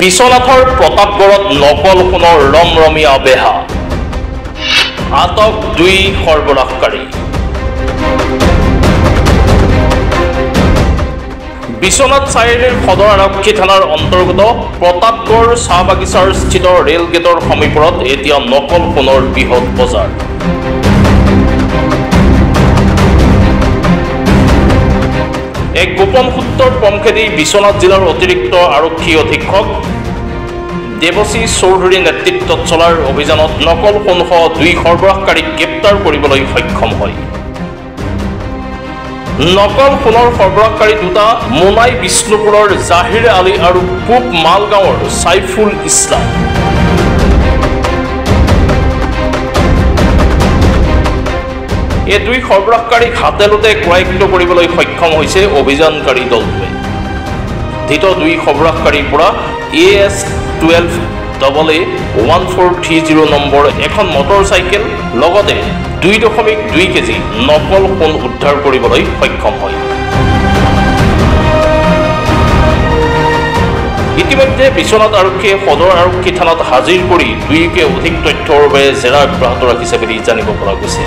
বিশ্বনাথৰ প্ৰতাপগড়ত নকল সোণৰ ৰমৰমীয়া বেহা, আটক 2 সৰবৰাহকাৰী। বিশ্বনাথ চাৰিআলিৰ সদৰ আৰক্ষী থানাৰ অন্তৰ্গত প্ৰতাপগড় চাহ বাগিচাৰ স্থিত ৰেল গেটৰ সমীপত এতিয়া নকল সোণৰ বৃহৎ বজাৰ। এক গোপন সূত্ৰৰ পমখেদি বিশ্বনাথ জিলাৰ অতিৰিক্ত আৰক্ষী অধীক্ষক দেৱশী চৌধুৰীৰ নেতৃত্বত চলাৰ অভিযানত নকল সোণসহ 2 সৰবৰাহকাৰীক গ্ৰেপ্তাৰ কৰিবলৈ সক্ষম হয়। নকল সোণৰ সৰবৰাহকাৰী দুটা মোনাই বিষ্ণুপুৰৰ জাহিৰ আলী আৰু পূব মালগাঁৱৰ ছাইফুল ইছলাম। এই 2 সৰবৰাহকাৰীক হাতেলোতে কৰায়ত্ব কৰিবলৈ সক্ষম হৈছে অভিযানকাৰী দলটোৱে। ধৃত 2 সৰবৰাহকাৰীৰ পৰা AS12AA1430 নম্বৰ এখন মটৰচাইকেল লগতে 2.2 কেজি নকল সোণ উদ্ধাৰ কৰিবলৈ সক্ষম হয়। ইতিমধ্যে বিশ্বনাথ আৰক্ষীয়ে সদৰ আৰক্ষী থানাত হাজিৰ কৰি 2কে অধিক তথ্যৰ বাবে জেৰা অব্যাহত ৰাখিছে বুলি জানিব পৰা গৈছে।